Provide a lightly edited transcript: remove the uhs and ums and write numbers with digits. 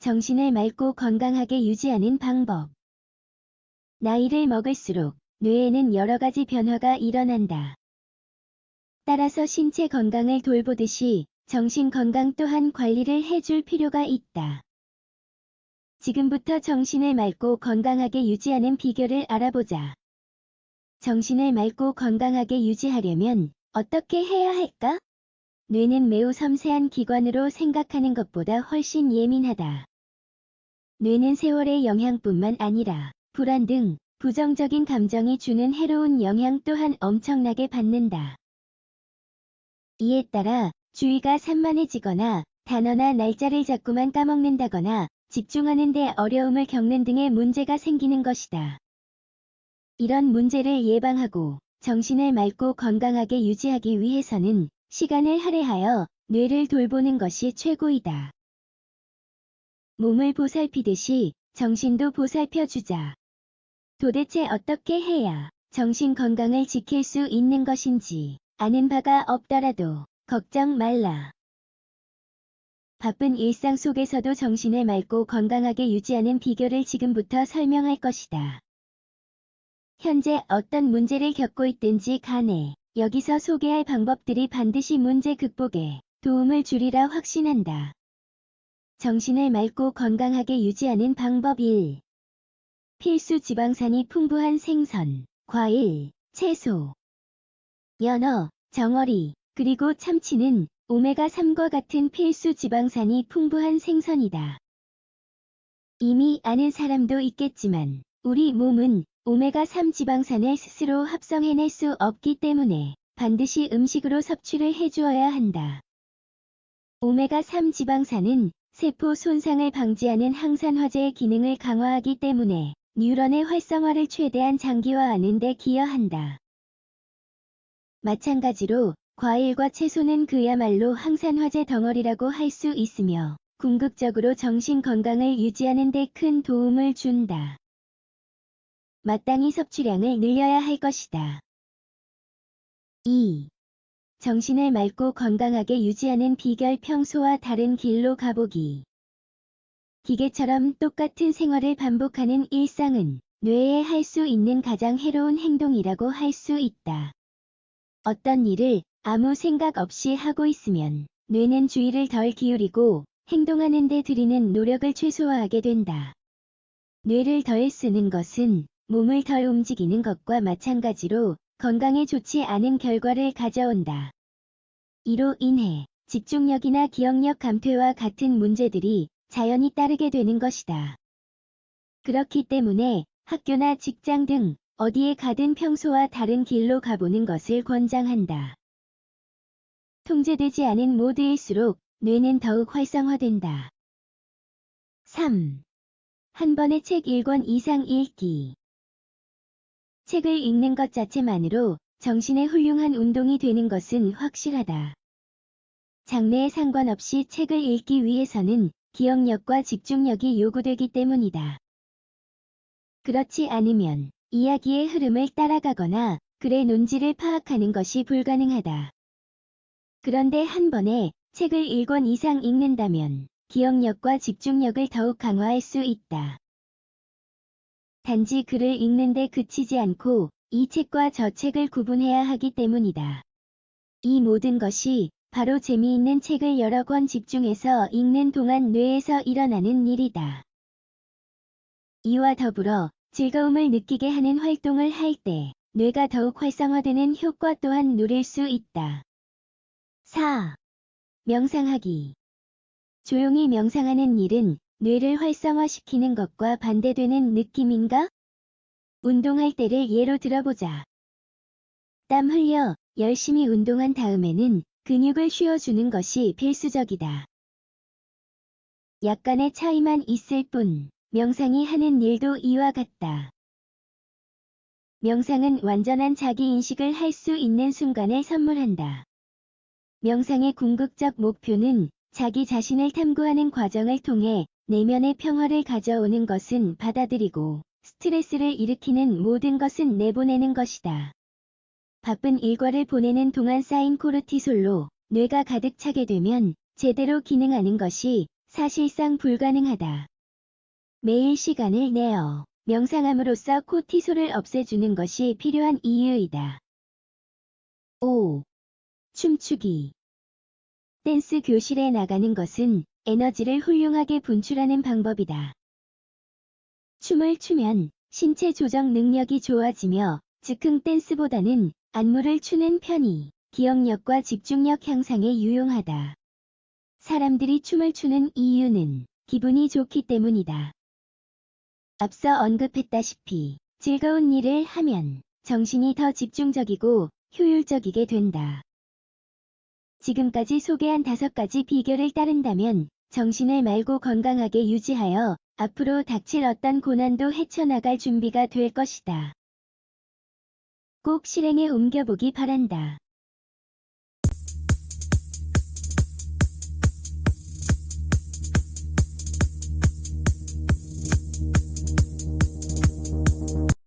정신을 맑고 건강하게 유지하는 방법. 나이를 먹을수록 뇌에는 여러 가지 변화가 일어난다. 따라서 신체 건강을 돌보듯이 정신 건강 또한 관리를 해줄 필요가 있다. 지금부터 정신을 맑고 건강하게 유지하는 비결을 알아보자. 정신을 맑고 건강하게 유지하려면 어떻게 해야 할까? 뇌는 매우 섬세한 기관으로 생각하는 것보다 훨씬 예민하다. 뇌는 세월의 영향뿐만 아니라 불안 등 부정적인 감정이 주는 해로운 영향 또한 엄청나게 받는다. 이에 따라 주의가 산만해지거나 단어나 날짜를 자꾸만 까먹는다거나 집중하는 데 어려움을 겪는 등의 문제가 생기는 것이다. 이런 문제를 예방하고 정신을 맑고 건강하게 유지하기 위해서는 시간을 할애하여 뇌를 돌보는 것이 최고이다. 몸을 보살피듯이 정신도 보살펴주자. 도대체 어떻게 해야 정신 건강을 지킬 수 있는 것인지 아는 바가 없더라도 걱정 말라. 바쁜 일상 속에서도 정신을 맑고 건강하게 유지하는 비결을 지금부터 설명할 것이다. 현재 어떤 문제를 겪고 있든지 간에 여기서 소개할 방법들이 반드시 문제 극복에 도움을 주리라 확신한다. 정신을 맑고 건강하게 유지하는 방법 1. 필수 지방산이 풍부한 생선, 과일, 채소, 연어, 정어리, 그리고 참치는 오메가3과 같은 필수 지방산이 풍부한 생선이다. 이미 아는 사람도 있겠지만 우리 몸은 오메가3 지방산을 스스로 합성해낼 수 없기 때문에 반드시 음식으로 섭취를 해주어야 한다. 오메가3 지방산은 세포 손상을 방지하는 항산화제의 기능을 강화하기 때문에 뉴런의 활성화를 최대한 장기화하는 데 기여한다. 마찬가지로 과일과 채소는 그야말로 항산화제 덩어리라고 할 수 있으며 궁극적으로 정신 건강을 유지하는 데 큰 도움을 준다. 마땅히 섭취량을 늘려야 할 것이다. 2. 정신을 맑고 건강하게 유지하는 비결. 평소와 다른 길로 가보기. 기계처럼 똑같은 생활을 반복하는 일상은 뇌에 할 수 있는 가장 해로운 행동이라고 할 수 있다. 어떤 일을 아무 생각 없이 하고 있으면 뇌는 주의를 덜 기울이고 행동하는 데 들이는 노력을 최소화하게 된다. 뇌를 덜 쓰는 것은 몸을 덜 움직이는 것과 마찬가지로 건강에 좋지 않은 결과를 가져온다. 이로 인해 집중력이나 기억력 감퇴와 같은 문제들이 자연히 따르게 되는 것이다. 그렇기 때문에 학교나 직장 등 어디에 가든 평소와 다른 길로 가보는 것을 권장한다. 통제되지 않은 모드일수록 뇌는 더욱 활성화된다. 3. 한 번에 책 1권 이상 읽기. 책을 읽는 것 자체만으로 정신에 훌륭한 운동이 되는 것은 확실하다. 장르에 상관없이 책을 읽기 위해서는 기억력과 집중력이 요구되기 때문이다. 그렇지 않으면 이야기의 흐름을 따라가거나 글의 논지를 파악하는 것이 불가능하다. 그런데 한 번에 책을 1권 이상 읽는다면 기억력과 집중력을 더욱 강화할 수 있다. 단지 글을 읽는데 그치지 않고 이 책과 저 책을 구분해야 하기 때문이다. 이 모든 것이 바로 재미있는 책을 여러 권 집중해서 읽는 동안 뇌에서 일어나는 일이다. 이와 더불어 즐거움을 느끼게 하는 활동을 할 때 뇌가 더욱 활성화되는 효과 또한 누릴 수 있다. 4. 명상하기. 조용히 명상하는 일은 뇌를 활성화시키는 것과 반대되는 느낌인가? 운동할 때를 예로 들어보자. 땀 흘려 열심히 운동한 다음에는 근육을 쉬어주는 것이 필수적이다. 약간의 차이만 있을 뿐 명상이 하는 일도 이와 같다. 명상은 완전한 자기인식을 할 수 있는 순간을 선물한다. 명상의 궁극적 목표는 자기 자신을 탐구하는 과정을 통해 내면의 평화를 가져오는 것은 받아들이고 스트레스를 일으키는 모든 것은 내보내는 것이다. 바쁜 일과를 보내는 동안 쌓인 코르티솔로 뇌가 가득 차게 되면 제대로 기능하는 것이 사실상 불가능하다. 매일 시간을 내어 명상함으로써 코티솔을 없애주는 것이 필요한 이유이다. 5. 춤추기. 댄스 교실에 나가는 것은 에너지를 훌륭하게 분출하는 방법이다. 춤을 추면 신체 조정 능력이 좋아지며 즉흥 댄스보다는 안무를 추는 편이 기억력과 집중력 향상에 유용하다. 사람들이 춤을 추는 이유는 기분이 좋기 때문이다. 앞서 언급했다시피 즐거운 일을 하면 정신이 더 집중적이고 효율적이게 된다. 지금까지 소개한 5가지 비결을 따른다면 정신을 맑고 건강하게 유지하여 앞으로 닥칠 어떤 고난도 헤쳐나갈 준비가 될 것이다. 꼭 실행에 옮겨보기 바란다.